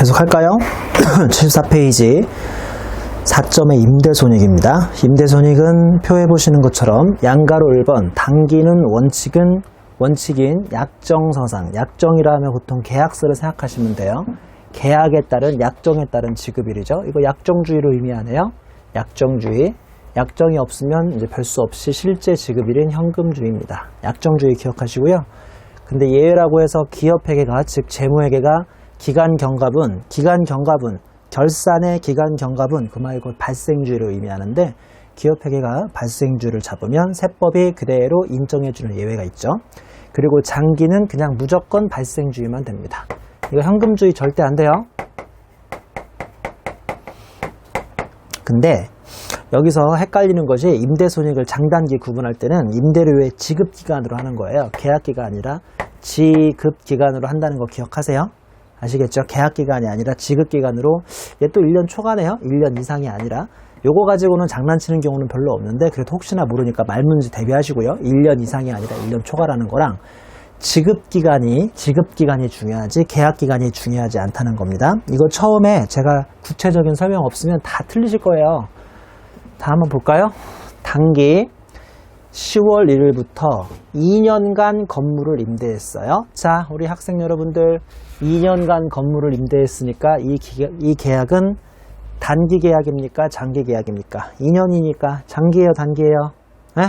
계속할까요? 74페이지 4점의 임대손익입니다. 임대손익은 표에 보시는 것처럼 양가로 1번 당기는 원칙인 약정서상, 약정이라 하면 보통 계약서를 생각하시면 돼요. 계약에 따른 약정에 따른 지급일이죠. 이거 약정주의로 의미하네요. 약정주의. 약정이 없으면 이제 별 수 없이 실제 지급일인 현금주의입니다. 약정주의 기억하시고요. 근데 예외라고 해서 기업회계가, 즉 재무회계가 기간경과분, 결산의 기간경과분, 그 말고 발생주의를 의미하는데 기업회계가 발생주의를 잡으면 세법이 그대로 인정해주는 예외가 있죠. 그리고 장기는 그냥 무조건 발생주의만 됩니다. 이거 현금주의 절대 안 돼요. 근데 여기서 헷갈리는 것이 임대손익을 장단기 구분할 때는 임대료의 지급기간으로 하는 거예요. 계약기가 아니라 지급기간으로 한다는 거 기억하세요? 아시겠죠? 계약기간이 아니라 지급기간으로. 얘 또 1년 초과네요. 1년 이상이 아니라. 요거 가지고는 장난치는 경우는 별로 없는데 그래도 혹시나 모르니까 말문지 대비하시고요. 1년 이상이 아니라 1년 초과라는 거랑 지급기간이 중요하지 계약기간이 중요하지 않다는 겁니다. 이거 처음에 제가 구체적인 설명 없으면 다 틀리실 거예요. 다 한번 볼까요? 단기 10월 1일부터 2년간 건물을 임대했어요. 자, 우리 학생 여러분들 2년간 건물을 임대했으니까 이 계약은 단기 계약입니까? 장기 계약입니까? 2년이니까 장기예요, 단기예요? 에?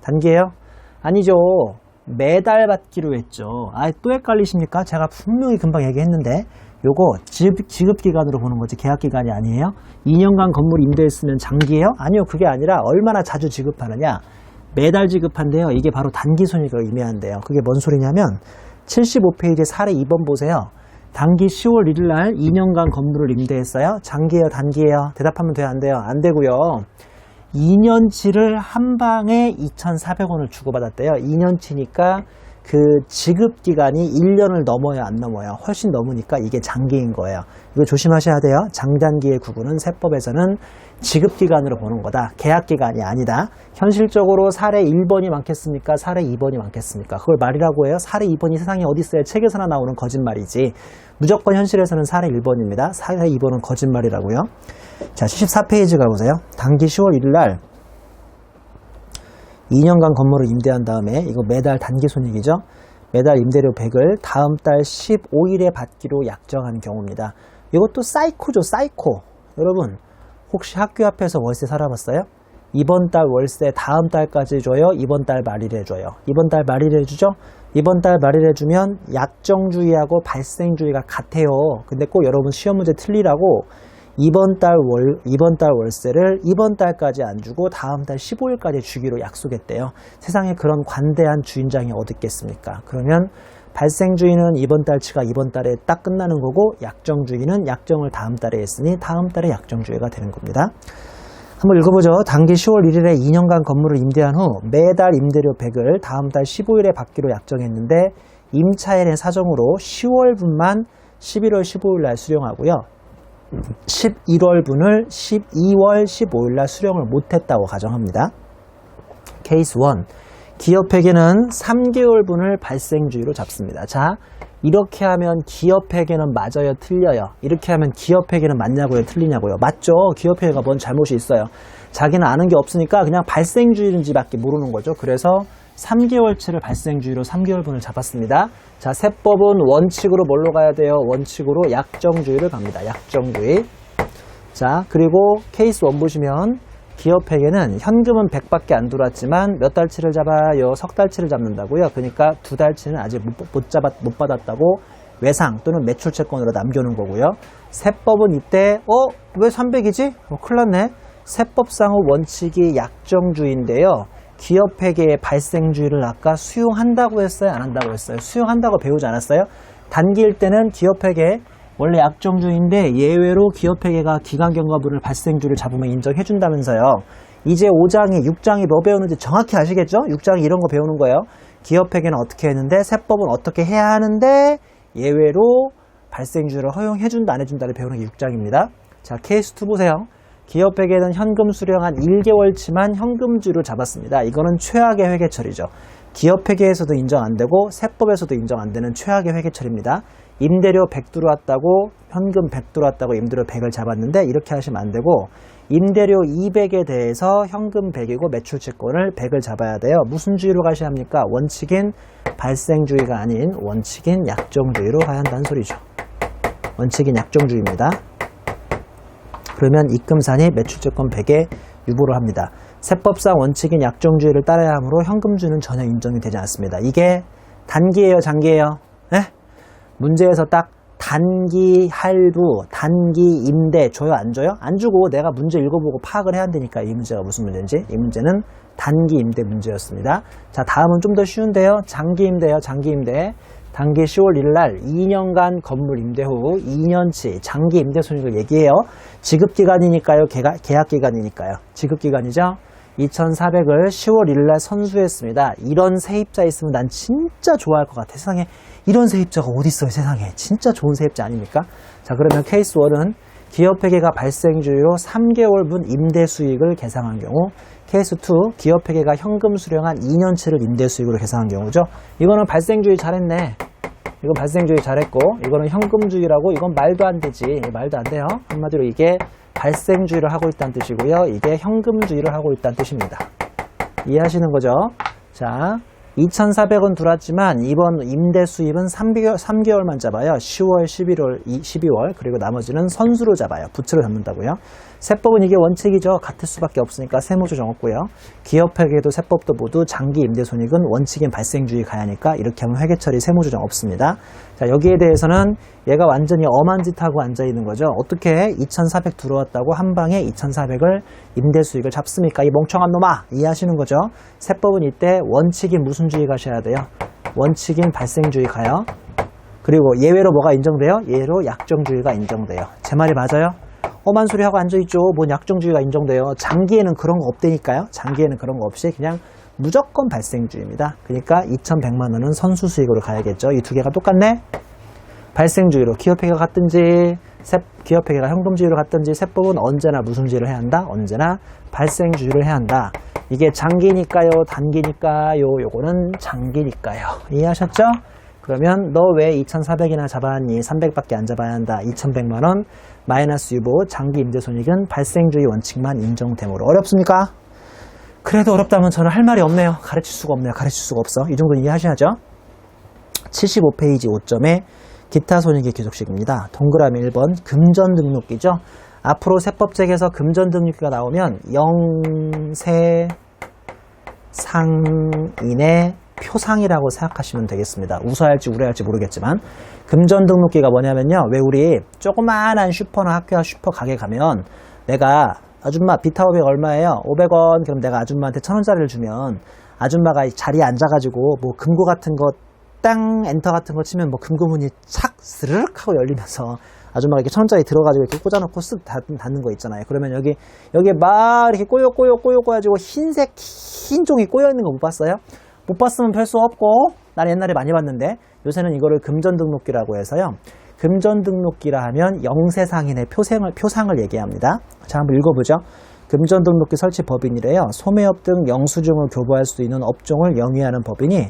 단기예요? 아니죠. 매달 받기로 했죠. 또 헷갈리십니까? 제가 분명히 금방 얘기했는데 요거 지급기간으로 보는 거지 계약기간이 아니에요. 2년간 건물 임대했으면 장기예요? 아니요. 그게 아니라 얼마나 자주 지급하느냐. 매달 지급한대요. 이게 바로 단기손익을 의미한대요. 그게 뭔 소리냐면 75페이지 사례 2번 보세요. 단기 10월 1일 날 2년간 건물을 임대했어요. 장기예요? 단기예요? 대답하면 돼요? 안 돼요? 안 되고요. 2년치를 한 방에 2,400원을 주고받았대요. 2년치니까 그 지급기간이 1년을 넘어요, 안 넘어요? 훨씬 넘으니까 이게 장기인 거예요. 이거 조심하셔야 돼요. 장단기의 구분은 세법에서는 지급기간으로 보는 거다. 계약기간이 아니다. 현실적으로 사례 1번이 많겠습니까? 사례 2번이 많겠습니까? 그걸 말이라고 해요? 사례 2번이 세상에 어디 있어요? 책에서나 나오는 거짓말이지. 무조건 현실에서는 사례 1번입니다. 사례 2번은 거짓말이라고요. 자, 74페이지 가보세요. 단기 10월 1일 날 2년간 건물을 임대한 다음에 이거 매달 단기 손익이죠. 매달 임대료 100을 다음 달 15일에 받기로 약정한 경우입니다. 이것도 사이코죠. 사이코. 여러분 혹시 학교 앞에서 월세 살아봤어요? 이번 달 월세 다음 달까지 줘요? 이번 달 말일에 줘요? 이번 달 말일에 주죠? 이번 달 말일에 주면 약정주의하고 발생주의가 같아요. 근데 꼭 여러분 시험 문제 틀리라고 이번 달 월세를 이번 달까지 안 주고 다음 달 15일까지 주기로 약속했대요. 세상에 그런 관대한 주인장이 어디 있겠습니까? 그러면 발생주의는 이번 달치가 이번 달에 딱 끝나는 거고 약정주의는 약정을 다음 달에 했으니 다음 달에 약정주의가 되는 겁니다. 한번 읽어보죠. 단기 10월 1일에 2년간 건물을 임대한 후 매달 임대료 100을 다음 달 15일에 받기로 약정했는데 임차인의 사정으로 10월분만 11월 15일 날 수령하고요. 11월분을 12월 15일 날 수령을 못했다고 가정합니다. 케이스 1. 기업회계는 3개월분을 발생주의로 잡습니다. 자, 이렇게 하면 기업회계는 맞아요? 틀려요? 이렇게 하면 기업회계는 맞냐고요? 틀리냐고요? 맞죠? 기업회계가 뭔 잘못이 있어요? 자기는 아는 게 없으니까 그냥 발생주의인지 밖에 모르는 거죠. 그래서 3개월치를 발생주의로 3개월분을 잡았습니다. 자, 세법은 원칙으로 뭘로 가야 돼요? 원칙으로 약정주의를 갑니다. 약정주의. 자, 그리고 케이스 1 보시면 기업회계는 현금은 100밖에 안 들어왔지만 몇 달치를 잡아요? 석 달치를 잡는다고요. 그러니까 두 달치는 아직 못 받았다고 외상 또는 매출채권으로 남겨놓은 거고요. 세법은 이때 왜 300이지? 큰일 났네. 세법상의 원칙이 약정주의인데요. 기업회계의 발생주의를 아까 수용한다고 했어요? 안 한다고 했어요? 수용한다고 배우지 않았어요? 단기일 때는 기업회계 원래 약정주의인데 예외로 기업회계가 기간경과분을 발생주의를 잡으면 인정해준다면서요. 이제 5장이 6장이 뭐 배우는지 정확히 아시겠죠? 6장이 이런 거 배우는 거예요. 기업회계는 어떻게 했는데 세법은 어떻게 해야 하는데 예외로 발생주의를 허용해준다 안 해준다를 배우는 게 6장입니다. 자, 케이스 2 보세요. 기업회계는 현금 수령한 1개월치만 현금주의로 잡았습니다. 이거는 최악의 회계처리죠. 기업회계에서도 인정 안 되고 세법에서도 인정 안 되는 최악의 회계처리입니다. 임대료 100 들어왔다고 현금 100 들어왔다고 임대료 100을 잡았는데 이렇게 하시면 안 되고 임대료 200에 대해서 현금 100이고 매출채권을 100을 잡아야 돼요. 무슨 주의로 가셔야 합니까? 원칙인 발생주의가 아닌 원칙인 약정주의로 가야 한다는 소리죠. 원칙인 약정주의입니다. 그러면 입금산이 매출채권 100에 유보를 합니다. 세법상 원칙인 약정주의를 따라야 하므로 현금주의는 전혀 인정이 되지 않습니다. 이게 단기예요, 장기예요? 네? 문제에서 딱 단기 할부, 단기 임대 줘요, 안 줘요? 안 주고 내가 문제 읽어보고 파악을 해야 한다니까. 이 문제가 무슨 문제인지. 이 문제는 단기 임대 문제였습니다. 자, 다음은 좀 더 쉬운데요. 장기 임대요, 장기 임대. 단기 10월 1일 날 2년간 건물 임대 후 2년치 장기 임대 손익을 얘기해요. 지급기간이니까요, 계약기간이니까요. 지급기간이죠. 2,400을 10월 1일 날 선수했습니다. 이런 세입자 있으면 난 진짜 좋아할 것 같아. 세상에 이런 세입자가 어디 있어요, 세상에. 진짜 좋은 세입자 아닙니까? 자, 그러면 케이스 1은 기업회계가 발생주의로 3개월분 임대 수익을 계상한 경우, 케이스 2 기업회계가 현금 수령한 2년치를 임대 수익으로 계상한 경우죠. 이거는 발생주의 잘했네. 이건 발생주의 잘했고, 이거는 현금주의라고, 이건 말도 안 되지. 말도 안 돼요. 한마디로 이게 발생주의를 하고 있다는 뜻이고요. 이게 현금주의를 하고 있다는 뜻입니다. 이해하시는 거죠? 자, 2,400원 들어왔지만 이번 임대 수입은 3개월만 잡아요. 10월, 11월, 12월 그리고 나머지는 선수로 잡아요. 부츠로 잡는다고요. 세법은 이게 원칙이죠. 같을 수밖에 없으니까 세무조 정했고요. 기업회계도 세법도 모두 장기 임대 손익은 원칙인 발생주의 가야 하니까 이렇게 하면 회계처리 세무조 정 없습니다. 자, 여기에 대해서는 얘가 완전히 엄한 짓 하고 앉아 있는 거죠. 어떻게 2,400 들어왔다고 한 방에 2,400을 임대 수익을 잡습니까? 이 멍청한 놈아! 이해하시는 거죠? 세법은 이때 원칙인 무슨 주의 가셔야 돼요? 원칙인 발생주의 가요. 그리고 예외로 뭐가 인정돼요? 예외로 약정주의가 인정돼요. 제 말이 맞아요? 험한 소리 하고 앉아있죠. 뭔 약정주의가 인정돼요. 장기에는 그런 거 없다니까요. 장기에는 그런 거 없이 그냥 무조건 발생주의입니다. 그러니까 2,100만 원은 선수 수익으로 가야겠죠. 이 두 개가 똑같네? 발생주의로 기업회계가 같든지 기업회계가 현금주의로 갔든지 세법은 언제나 무슨 주의를 해야 한다? 언제나 발생주의를 해야 한다. 이게 장기니까요? 단기니까요? 요거는 장기니까요. 이해하셨죠? 그러면 너 왜 2,400이나 잡아왔니? 300밖에 안 잡아야 한다. 2,100만 원 마이너스 유보 장기 임대손익은 발생주의 원칙만 인정되므로. 어렵습니까? 그래도 어렵다면 저는 할 말이 없네요. 가르칠 수가 없네요. 가르칠 수가 없어. 이 정도는 이해하셔야죠. 75페이지 5점에 기타 손익의 귀속식입니다. 동그라미 1번 금전 등록기죠. 앞으로 세법책에서 금전 등록기가 나오면 영세상인의 표상이라고 생각하시면 되겠습니다. 웃어야 할지 울어야 할지 모르겠지만 금전 등록기가 뭐냐면요. 왜 우리 조그마한 슈퍼나 학교나 슈퍼 가게 가면 내가 아줌마 비타오백 얼마예요? 500원. 그럼 내가 아줌마한테 1,000원짜리를 주면 아줌마가 자리에 앉아가지고 뭐 금고 같은 거 땅 엔터 같은 거 치면 뭐 금고문이 착 스르륵 하고 열리면서 아줌마가 이렇게 1,000원짜리 들어가지고 이렇게 꽂아놓고 쓱 닫는 거 있잖아요. 그러면 여기에 막 이렇게 꼬여가지고 흰 종이 꼬여있는 거 못 봤어요? 못 봤으면 별 수 없고, 난 옛날에 많이 봤는데 요새는 이거를 금전 등록기라고 해서요. 금전 등록기라 하면 영세상인의 표상을 얘기합니다. 자, 한번 읽어보죠. 금전 등록기 설치 법인이래요. 소매업 등 영수증을 교부할 수 있는 업종을 영위하는 법인이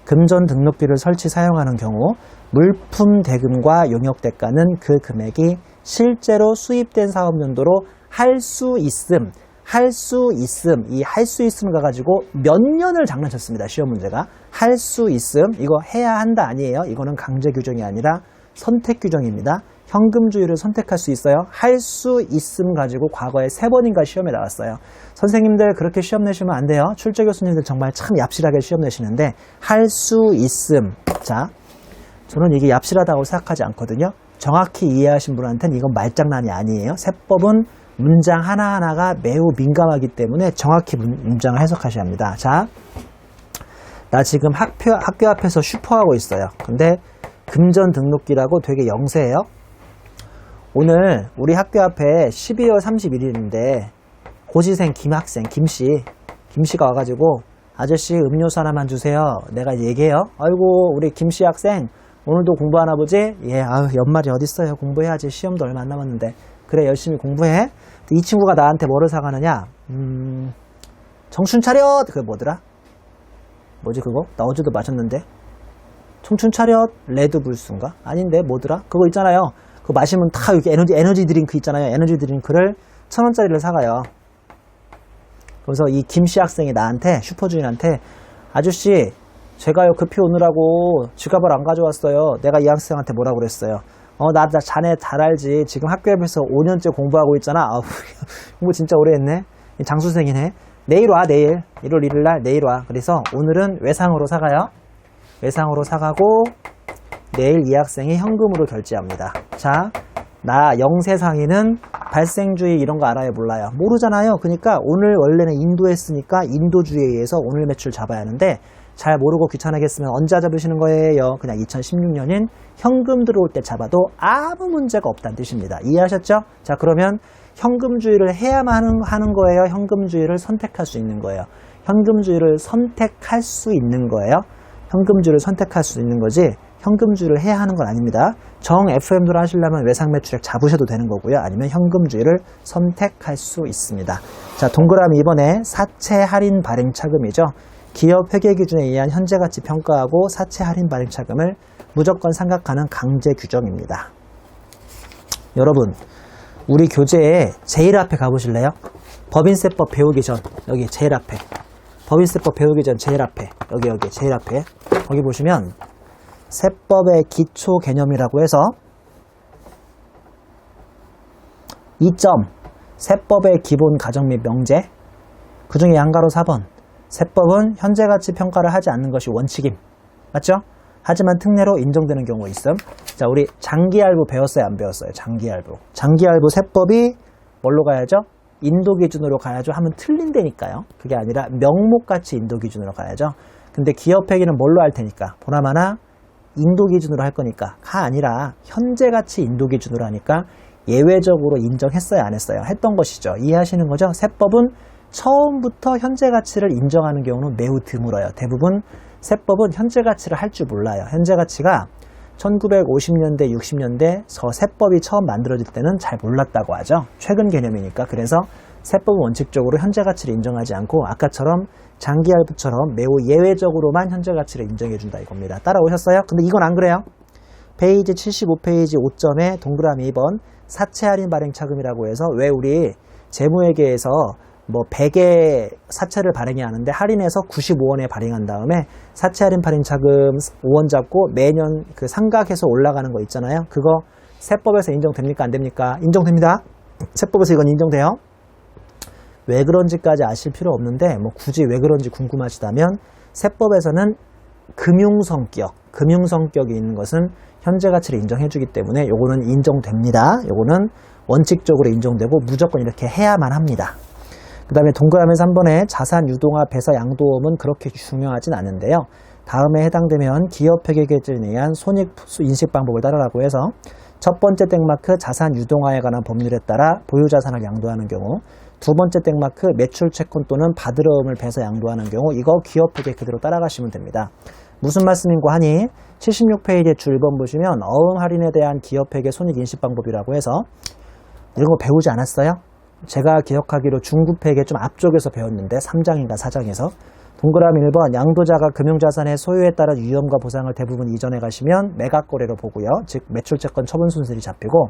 금전 등록기를 설치 사용하는 경우 물품 대금과 용역 대가는 그 금액이 실제로 수입된 사업 연도로 할 수 있음. 이 할 수 있음 가가지고 몇 년을 장난쳤습니다. 시험 문제가. 할 수 있음. 이거 해야 한다 아니에요. 이거는 강제 규정이 아니라 선택 규정입니다. 현금주의를 선택할 수 있어요. 할 수 있음 가지고 과거에 3번인가 시험에 나왔어요. 선생님들 그렇게 시험 내시면 안 돼요. 출제 교수님들 정말 참 얍실하게 시험 내시는데 할 수 있음. 자, 저는 이게 얍실하다고 생각하지 않거든요. 정확히 이해하신 분한테는 이건 말장난이 아니에요. 세법은 문장 하나하나가 매우 민감하기 때문에 정확히 문장을 해석하셔야 합니다. 자, 나 지금 학교 앞에서 슈퍼하고 있어요. 근데 금전 등록기라고 되게 영세해요. 오늘 우리 학교 앞에 12월 31일인데 고시생 김씨가 와가지고 아저씨 음료수 하나만 주세요. 내가 얘기해요. 아이고 우리 김씨 학생 오늘도 공부하나 보지? 예, 아유 연말이 어딨어요. 공부해야지. 시험도 얼마 안 남았는데. 그래 열심히 공부해. 이 친구가 나한테 뭐를 사가느냐? 정신 차려! 그게 뭐더라? 뭐지 그거? 나 어제도 마셨는데. 청춘 차렷 레드불스인가? 아닌데 뭐더라? 그거 있잖아요. 그거 마시면 다 이렇게 에너지 드링크 있잖아요. 에너지 드링크를 1,000원짜리를 사가요. 그래서 이 김씨 학생이 나한테, 슈퍼주인한테, 아저씨 제가요 급히 오느라고 지갑을 안 가져왔어요. 내가 이 학생한테 뭐라고 그랬어요? 나 자네 잘 알지. 지금 학교에서 5년째 공부하고 있잖아. 공부 진짜 오래 했네. 장수생이네. 내일 와, 내일. 1월 1일 날 내일 와. 그래서 오늘은 외상으로 사가요. 외상으로 사가고 내일 이 학생이 현금으로 결제합니다. 자, 나 영세상인은 발생주의 이런 거 알아요? 몰라요? 모르잖아요. 그러니까 오늘 원래는 인도 했으니까 인도주의에 의해서 오늘 매출 잡아야 하는데 잘 모르고 귀찮아겠으면 언제 잡으시는 거예요? 그냥 2016년인 현금 들어올 때 잡아도 아무 문제가 없다는 뜻입니다. 이해하셨죠? 자, 그러면 현금주의를 해야만 하는 거예요? 현금주의를 선택할 수 있는 거예요? 현금주의를 선택할 수 있는 거예요? 현금주의를 선택할 수 있는 거지 현금주의를 해야 하는 건 아닙니다. 정 FM도를 하시려면 외상 매출액 잡으셔도 되는 거고요. 아니면 현금주의를 선택할 수 있습니다. 자, 동그라미 2번에 사채 할인 발행 차금이죠. 기업 회계 기준에 의한 현재 가치 평가하고 사채 할인 발행 차금을 무조건 삼각하는 강제 규정입니다. 여러분, 우리 교재에 제일 앞에 가보실래요? 법인세법 배우기 전, 여기 제일 앞에. 법인세법 배우기 전 제일 앞에. 여기 제일 앞에. 거기 보시면 세법의 기초 개념이라고 해서 2점 세법의 기본 가정 및 명제 그 중에 양가로 4번 세법은 현재 가치 평가를 하지 않는 것이 원칙임. 맞죠? 하지만 특례로 인정되는 경우 있음. 자, 우리 장기할부 배웠어요? 안 배웠어요? 장기할부. 장기할부 세법이 뭘로 가야죠? 인도 기준으로 가야죠 하면 틀린다니까요. 그게 아니라 명목가치 인도 기준으로 가야죠. 근데 기업회계는 뭘로 할 테니까? 보나마나 인도 기준으로 할 거니까.가 아니라 현재 가치 인도 기준으로 하니까 예외적으로 인정했어요? 안 했어요? 했던 것이죠. 이해하시는 거죠? 세법은 처음부터 현재 가치를 인정하는 경우는 매우 드물어요. 대부분 세법은 현재 가치를 할 줄 몰라요. 현재 가치가 1950년대, 60년대 세법이 처음 만들어질 때는 잘 몰랐다고 하죠. 최근 개념이니까. 그래서 세법은 원칙적으로 현재 가치를 인정하지 않고 아까처럼 장기할부처럼 매우 예외적으로만 현재 가치를 인정해준다 이겁니다. 따라오셨어요? 근데 이건 안 그래요. 페이지 75페이지 5점에 동그라미 2번 사채 할인 발행 차금이라고 해서 왜 우리 재무회계에서 뭐 100의 사채를 발행해야 하는데 할인해서 95원에 발행한 다음에 사채 할인 발행 차금 5원 잡고 매년 그 상각해서 올라가는 거 있잖아요. 그거 세법에서 인정됩니까? 안 됩니까? 인정됩니다. 세법에서 이건 인정돼요. 왜 그런지까지 아실 필요 없는데 뭐 굳이 왜 그런지 궁금하시다면 세법에서는 금융성격이 있는 것은 현재 가치를 인정해주기 때문에 요거는 인정됩니다. 요거는 원칙적으로 인정되고 무조건 이렇게 해야만 합니다. 그 다음에 동그라미 3번에 자산 유동화 배서 양도음은 그렇게 중요하진 않은데요. 다음에 해당되면 기업회계 기준에 의한 손익 인식 방법을 따르라고 해서 첫 번째 땡마크 자산 유동화에 관한 법률에 따라 보유자산을 양도하는 경우, 두 번째 땡마크 매출 채권 또는 받으러움을 배서 양도하는 경우 이거 기업회계 그대로 따라가시면 됩니다. 무슨 말씀인고 하니 76페이지에 줄 1번 보시면 어음 할인에 대한 기업회계 손익 인식 방법이라고 해서 이런 거 배우지 않았어요? 제가 기억하기로 중급회계 좀 앞쪽에서 배웠는데 3장인가 4장에서 동그라미 1번 양도자가 금융자산의 소유에 따른 위험과 보상을 대부분 이전해 가시면 매각거래로 보고요. 즉 매출채권 처분 순순이 잡히고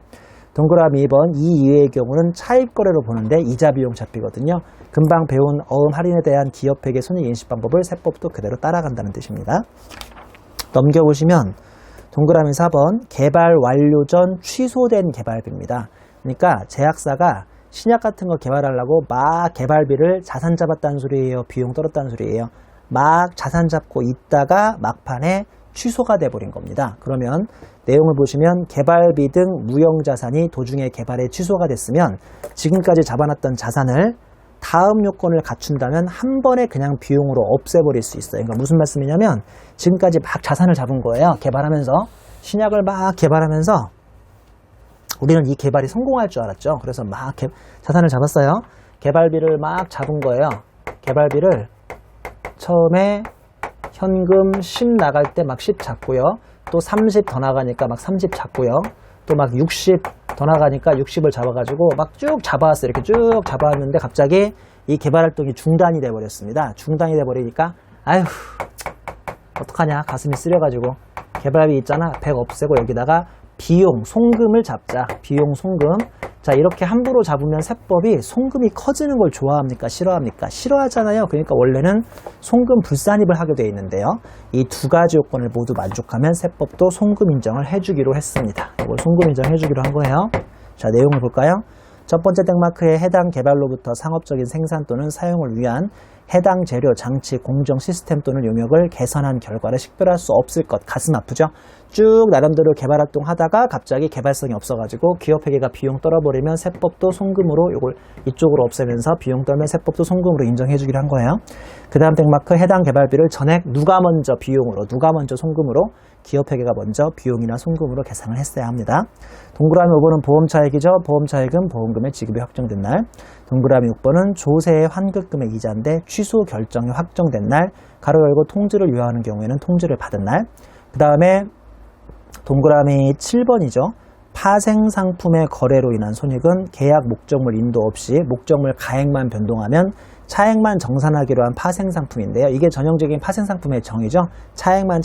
동그라미 2번 이 이외의 경우는 차입거래로 보는데 이자 비용 잡히거든요. 금방 배운 어음 할인에 대한 기업회계 손익 인식 방법을 세법도 그대로 따라간다는 뜻입니다. 넘겨보시면 동그라미 4번 개발 완료 전 취소된 개발비입니다. 그러니까 제약사가 신약 같은 거 개발하려고 막 개발비를 자산 잡았다는 소리예요? 비용 떨었다는 소리예요? 막 자산 잡고 있다가 막판에 취소가 돼버린 겁니다. 그러면 내용을 보시면 개발비 등 무형자산이 도중에 개발에 취소가 됐으면 지금까지 잡아놨던 자산을 다음 요건을 갖춘다면 한 번에 그냥 비용으로 없애버릴 수 있어요. 그러니까 무슨 말씀이냐면 지금까지 막 자산을 잡은 거예요. 개발하면서 신약을 막 개발하면서 우리는 이 개발이 성공할 줄 알았죠. 그래서 막 자산을 잡았어요. 개발비를 막 잡은 거예요. 개발비를 처음에 현금 10 나갈 때 막 10 잡고요. 또 30 더 나가니까 막 30 잡고요. 또 막 60 더 나가니까 60을 잡아가지고 막 쭉 잡아왔어요. 이렇게 쭉 잡아왔는데 갑자기 이 개발 활동이 중단이 돼버렸습니다. 중단이 돼버리니까 아휴 어떡하냐 가슴이 쓰려가지고 개발비 있잖아. 100 없애고 여기다가 비용, 송금을 잡자. 비용, 송금. 자, 이렇게 함부로 잡으면 세법이 송금이 커지는 걸 좋아합니까? 싫어합니까? 싫어하잖아요. 그러니까 원래는 송금 불산입을 하게 되어 있는데요. 이 두 가지 요건을 모두 만족하면 세법도 송금 인정을 해주기로 했습니다. 이걸 송금 인정해주기로 한 거예요. 자, 내용을 볼까요? 첫 번째 땡마크에 해당 개발로부터 상업적인 생산 또는 사용을 위한 해당 재료, 장치, 공정, 시스템 또는 용역을 개선한 결과를 식별할 수 없을 것. 가슴 아프죠? 쭉 나름대로 개발활동 하다가 갑자기 개발성이 없어가지고 기업회계가 비용 떨어버리면 세법도 송금으로 이걸 이쪽으로 없애면서 비용 떨면 세법도 송금으로 인정해주기로 한 거예요. 그 다음 땡마크 해당 개발비를 전액 누가 먼저 비용으로, 누가 먼저 송금으로, 기업회계가 먼저 비용이나 송금으로 계산을 했어야 합니다. 동그라미 5번은 보험차익이죠. 보험차익은 보험금의 지급이 확정된 날. 동그라미 6번은 조세의 환급금의 이자인데 취소 결정이 확정된 날. 가로 열고 통지를 유효하는 경우에는 통지를 받은 날. 그 다음에 동그라미 7번이죠. 파생상품의 거래로 인한 손익은 계약 목적물 인도 없이 목적물 가액만 변동하면 차액만 정산하기로 한 파생상품인데요. 이게 전형적인 파생상품의 정의죠. 차액만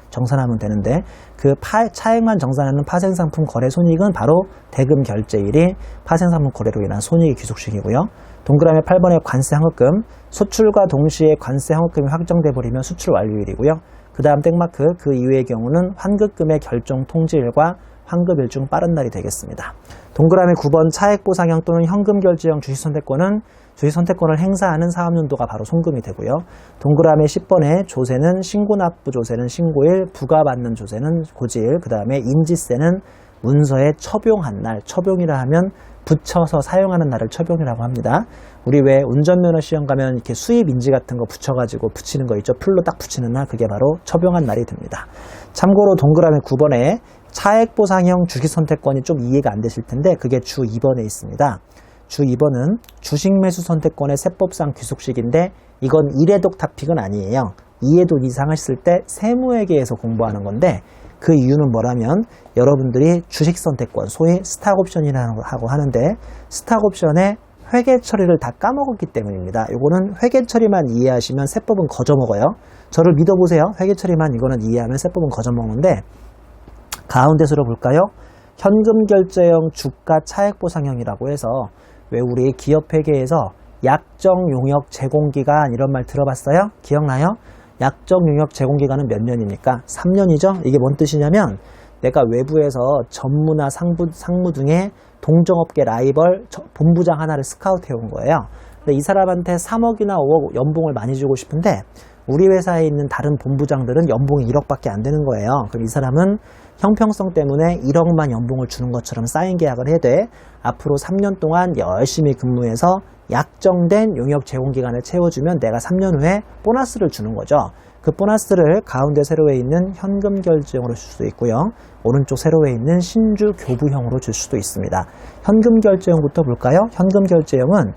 정산하면 되는데 그 차액만 정산하는 파생상품 거래 손익은 바로 대금 결제일이 파생상품 거래로 인한 손익의 귀속식이고요. 동그라미 8번의 관세 환급금, 수출과 동시에 관세 환급금이 확정돼 버리면 수출 완료일이고요. 그 다음 땡마크, 그 이후의 경우는 환급금의 결정 통지일과 환급일 중 빠른 날이 되겠습니다. 동그라미 9번 차액보상형 또는 현금결제형 주식선택권은 주식선택권을 행사하는 사업연도가 바로 송금이 되고요. 동그라미 10번에 조세는 신고납부 조세는 신고일, 부과받는 조세는 고지일, 그 다음에 인지세는 문서에 처병한 날, 처병이라 하면 붙여서 사용하는 날을 처병이라고 합니다. 우리 왜 운전면허 시험 가면 이렇게 수입 인지 같은 거 붙여가지고 붙이는 거 있죠? 풀로 딱 붙이는 날, 그게 바로 처병한 날이 됩니다. 참고로 동그라미 9번에 차액보상형 주식선택권이 좀 이해가 안 되실 텐데 그게 주 2번에 있습니다. 주 2번은 주식매수 선택권의 세법상 귀속식인데 이건 1회독 타픽은 아니에요. 2회독 이상 하셨을 때 세무회계에서 공부하는 건데 그 이유는 뭐라면 여러분들이 주식선택권, 소위 스탁옵션이라고 하는데 스탁옵션의 회계 처리를 다 까먹었기 때문입니다. 이거는 회계 처리만 이해하시면 세법은 거저먹어요. 저를 믿어보세요. 회계 처리만 이거는 이해하면 세법은 거저먹는데 가운데 수로 볼까요? 현금결제형 주가 차액보상형이라고 해서 왜 우리 기업회계에서 약정용역 제공기간 이런 말 들어봤어요? 기억나요? 약정용역 제공기간은 몇 년입니까? 3년이죠? 이게 뭔 뜻이냐면 내가 외부에서 전무나 상무 등의 동종업계 라이벌 본부장 하나를 스카우트 해온 거예요. 근데 이 사람한테 3억이나 5억 연봉을 많이 주고 싶은데 우리 회사에 있는 다른 본부장들은 연봉이 1억밖에 안 되는 거예요. 그럼 이 사람은 형평성 때문에 1억만 연봉을 주는 것처럼 사인 계약을 해야 돼. 앞으로 3년 동안 열심히 근무해서 약정된 용역 제공 기간을 채워주면 내가 3년 후에 보너스를 주는 거죠. 그 보너스를 가운데 세로에 있는 현금 결제형으로 줄 수도 있고요. 오른쪽 세로에 있는 신주 교부형으로 줄 수도 있습니다. 현금 결제형부터 볼까요? 현금 결제형은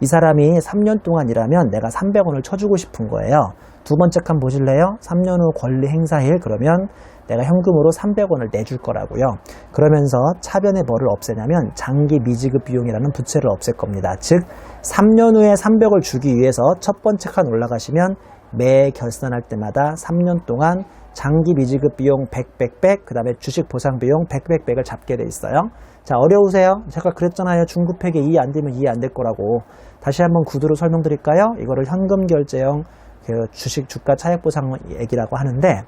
이 사람이 3년 동안 일하면 내가 300원을 쳐주고 싶은 거예요. 두 번째 칸 보실래요? 3년 후 권리 행사일 그러면 내가 현금으로 300원을 내줄 거라고요. 그러면서 차변에 뭐를 없애냐면 장기 미지급 비용이라는 부채를 없앨 겁니다. 즉 3년 후에 300을 주기 위해서 첫 번째 칸 올라가시면 매 결산할 때마다 3년 동안 장기 미지급 비용 100, 그 다음에 주식 보상 비용 100을 잡게 돼 있어요. 자, 어려우세요? 제가 그랬잖아요. 중급회계 이해 안 되면 이해 안 될 거라고. 다시 한번 구두로 설명드릴까요? 이거를 현금 결제형 주식 주가 차액 보상 얘기라고 하는데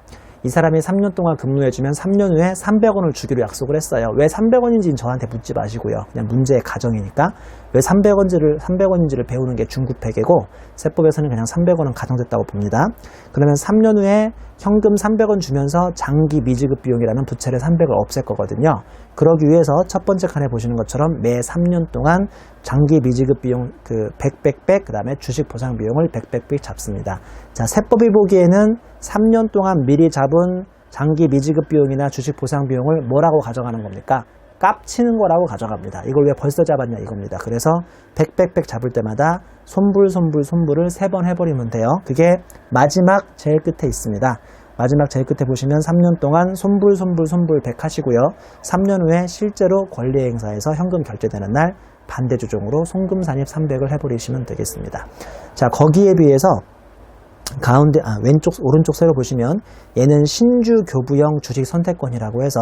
이 사람이 3년 동안 근무해주면 3년 후에 300원을 주기로 약속을 했어요. 왜 300원인지는 저한테 묻지 마시고요. 그냥 문제의 가정이니까. 왜 300원인지를 배우는 게 중급회계고 세법에서는 그냥 300원은 가정됐다고 봅니다. 그러면 3년 후에 현금 300원 주면서 장기 미지급 비용이라는 부채를 300을 없앨 거거든요. 그러기 위해서 첫 번째 칸에 보시는 것처럼 매 3년 동안 장기 미지급 비용 100, 그 다음에 주식 보상 비용을 100 잡습니다. 자, 세법이 보기에는 3년 동안 미리 잡은 장기 미지급 비용이나 주식 보상 비용을 뭐라고 가져가는 겁니까? 깝치는 거라고 가져갑니다. 이걸 왜 벌써 잡았냐 이겁니다. 그래서 100 잡을 때마다 손불을 3번 해버리면 돼요. 그게 마지막 제일 끝에 있습니다. 마지막 제일 끝에 보시면 3년 동안 손불 100 하시고요. 3년 후에 실제로 권리 행사에서 현금 결제되는 날 반대 조정으로 송금 산입 300을 해버리시면 되겠습니다. 자, 거기에 비해서 가운데 오른쪽 세로 보시면 얘는 신주 교부형 주식 선택권이라고 해서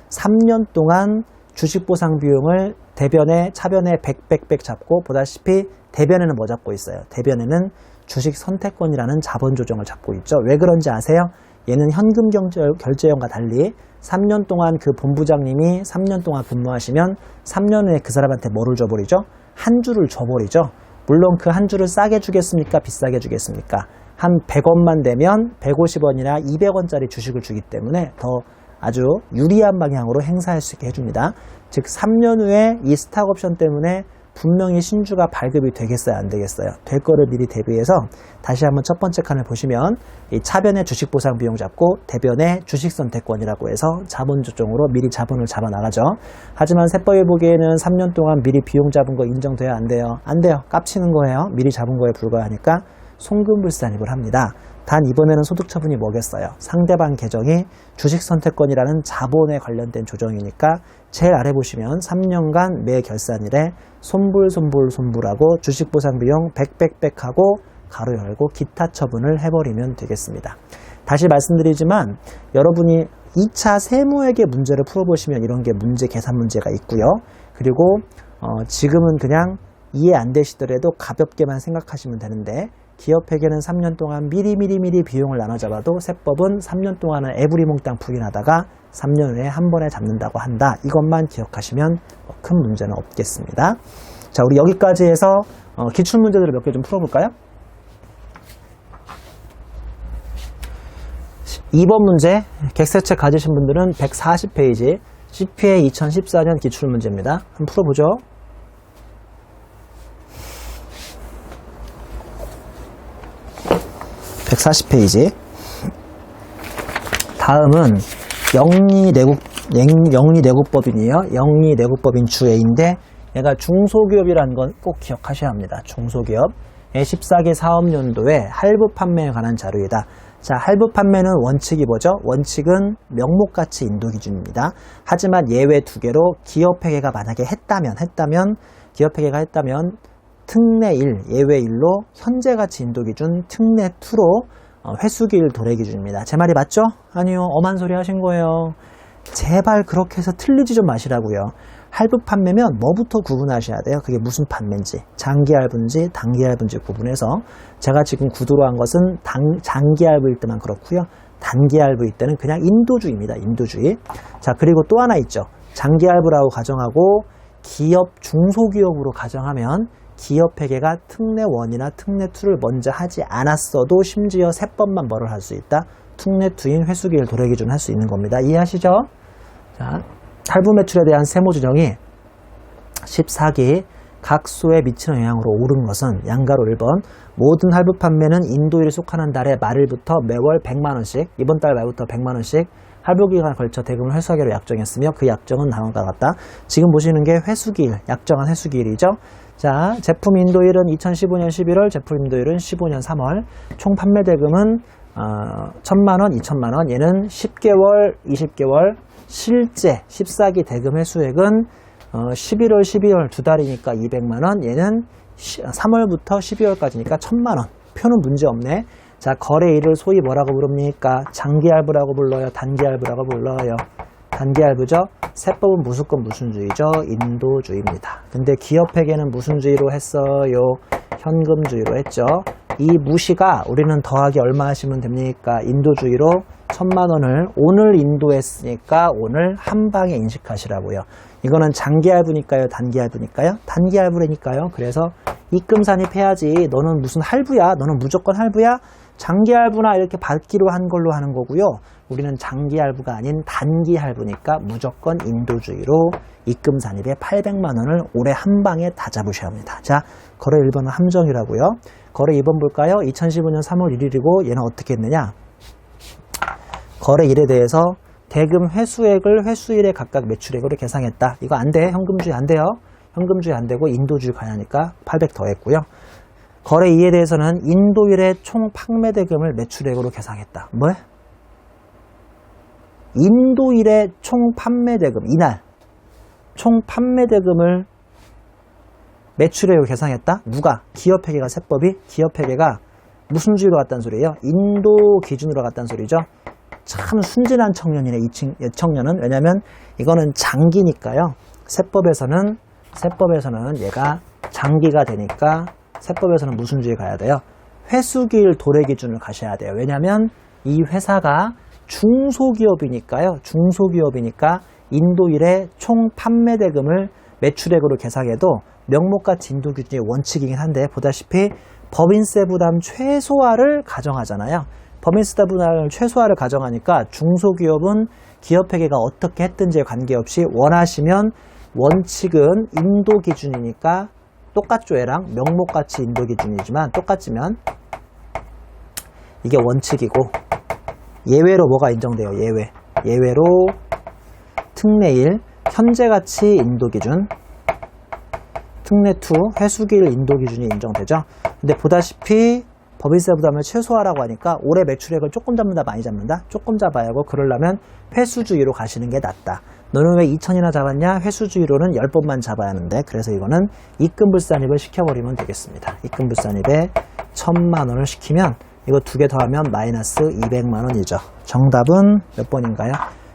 3년 동안 주식 보상 비용을 대변에 차변에 100 잡고, 보다시피 대변에는 뭐 잡고 있어요? 대변에는 주식 선택권이라는 자본 조정을 잡고 있죠. 왜 그런지 아세요? 얘는 현금 결제형과 달리 3년 동안 그 본부장님이 3년 동안 근무하시면 3년 후에 그 사람한테 뭐를 줘버리죠? 한 주를 줘버리죠. 물론 그 한 주를 싸게 주겠습니까? 비싸게 주겠습니까? 한 100원만 되면 150원이나 200원짜리 주식을 주기 때문에 더 아주 유리한 방향으로 행사할 수 있게 해줍니다. 즉 3년 후에 이 스탁옵션 때문에 분명히 신주가 발급이 되겠어요? 안 되겠어요? 될 거를 미리 대비해서 다시 한번 첫 번째 칸을 보시면 이 차변에 주식 보상 비용 잡고 대변에 주식 선택권이라고 해서 자본 조정으로 미리 자본을 잡아 나가죠. 하지만 세법이 보기에는 3년 동안 미리 비용 잡은 거 인정돼요? 안 돼요? 안 돼요. 깝치는 거예요. 미리 잡은 거에 불과하니까 송금불산입을 합니다. 단 이번에는 소득 처분이 뭐겠어요? 상대방 계정이 주식 선택권이라는 자본에 관련된 조정이니까 제일 아래 보시면 3년간 매 결산일에 손불하고 주식 보상 비용 100 하고 가로 열고 기타 처분을 해버리면 되겠습니다. 다시 말씀드리지만 여러분이 2차 세무회계 문제를 풀어보시면 이런 게 계산 문제가 있고요. 그리고 지금은 그냥 이해 안 되시더라도 가볍게만 생각하시면 되는데, 기업회계는 3년 동안 미리 비용을 나눠 잡아도 세법은 3년 동안은 에브리몽땅 풀이하다가 3년 후에 한 번에 잡는다고 한다. 이것만 기억하시면 큰 문제는 없겠습니다. 자, 우리 여기까지 해서 기출문제들을 몇 개 좀 풀어볼까요? 2번 문제, 객세책 가지신 분들은 140페이지 CPA 2014년 기출문제입니다. 한번 풀어보죠. (140페이지) 다음은 영리내국법인이에요. 영리내국법인 주A인데 얘가 중소기업이라는 건 꼭 기억하셔야 합니다. 중소기업 14개 사업연도에 할부 판매에 관한 자료이다. 자, 할부 판매는 원칙이 뭐죠? 원칙은 명목가치 인도 기준입니다. 하지만 예외 2개로 기업회계가 만약에 기업회계가 했다면 특례 1, 예외 1로 현재가치 인도 기준 특례 2로 회수기일 도래 기준입니다. 제 말이 맞죠? 아니요. 엄한 소리 하신 거예요. 제발 그렇게 해서 틀리지 좀 마시라고요. 할부 판매면 뭐부터 구분하셔야 돼요? 그게 무슨 판매인지, 장기 할부인지 단기 할부인지 구분해서, 제가 지금 구두로 한 것은 장기 할부일 때만 그렇고요. 단기 할부일 때는 그냥 인도주의입니다. 인도주의. 자, 그리고 또 하나 있죠. 장기 할부라고 가정하고 기업 중소기업으로 가정하면 기업회계가 특례 1이나 특례 2를 먼저 하지 않았어도 심지어 세법만 뭐를 할 수 있다? 특례 2인 회수기일 도래 기준 할 수 있는 겁니다. 이해하시죠? 자, 할부 매출에 대한 세무 조정이 14기 각소에 미치는 영향으로 옳은 것은 양가로 1번 모든 할부 판매는 인도일에 속하는 달의 말일부터 매월 100만원씩, 이번 달 말부터 100만원씩 할부기간에 걸쳐 대금을 회수하기로 약정했으며 그 약정은 다음과 같다. 지금 보시는 게 회수기일, 약정한 회수기일이죠. 자, 제품 인도일은 2015년 11월, 제품 인도일은 15년 3월. 총 판매 대금은 1000만원, 2000만원. 얘는 10개월, 20개월. 실제 14기 대금 회수액은 11월, 12월 2달이니까 200만원. 얘는 3월부터 12월까지니까 1000만원. 표는 문제 없네. 자, 거래일을 소위 뭐라고 부릅니까? 장기할부라고 불러요? 단기할부라고 불러요? 단기할부죠? 세법은 무조건 무슨 주의죠? 인도주의입니다. 근데 기업회계는 무슨 주의로 했어요? 현금주의로 했죠. 이 무시가 우리는 더하기 얼마 하시면 됩니까? 인도주의로 1000만원을 오늘 인도했으니까 오늘 한 방에 인식하시라고요. 이거는 장기할부니까요? 단기할부니까요? 단기할부라니까요. 그래서 입금산입해야지. 너는 무슨 할부야? 너는 무조건 할부야? 장기할부나 이렇게 받기로 한 걸로 하는 거고요. 우리는 장기할부가 아닌 단기할부니까 무조건 인도주의로 입금산입에 800만원을 올해 한 방에 다 잡으셔야 합니다. 자, 거래 1번은 함정이라고요. 거래 2번 볼까요? 2015년 3월 1일이고 얘는 어떻게 했느냐? 거래 1에 대해서 대금 회수액을 회수일에 각각 매출액으로 계상했다. 이거 안 돼. 현금주의 안 돼요. 현금주의 안 되고 인도주의 가야니까 800 더했고요. 거래 2에 대해서는 인도일의 총 판매 대금을 매출액으로 계상했다. 뭐야? 인도일의 총 판매 대금, 이날 총 판매 대금을 매출액으로 계상했다? 누가? 기업회계가 세법이 기업회계가 무슨 주의로 갔다는 소리예요? 인도 기준으로 갔다는 소리죠. 참 순진한 청년이네, 이 청년은. 왜냐면 이거는 장기니까요. 세법에서는 얘가 장기가 되니까 세법에서는 무슨 주의 가야 돼요? 회수기일 도래 기준을 가셔야 돼요. 왜냐면 이 회사가 중소기업이니까요. 중소기업이니까 인도일의 총 판매 대금을 매출액으로 계산해도 명목가치 인도 기준이 원칙이긴 한데, 보다시피 법인세 부담 최소화를 가정하잖아요. 법인세 부담 최소화를 가정하니까 중소기업은 기업회계가 어떻게 했든지에 관계없이 원하시면 원칙은 인도 기준이니까 똑같죠. 얘랑 명목가치 인도 기준이지만 똑같지만 이게 원칙이고, 예외로 뭐가 인정돼요? 예외로 특례1 현재가치 인도 기준, 특례2 회수기일 인도 기준이 인정되죠. 근데 보다시피 법인세 부담을 최소화라고 하니까 올해 매출액을 조금 잡는다, 많이 잡는다? 조금 잡아야 하고, 그러려면 회수주의로 가시는 게 낫다. 너는 왜 2천이나 잡았냐? 회수주의로는 10번만 잡아야 하는데, 그래서 이거는 입금불산입을 시켜버리면 되겠습니다. 입금불산입에 1,000만 원을 시키면 이거 두 개 더하면 마이너스 200만 원이죠. 정답은 몇 번인가요?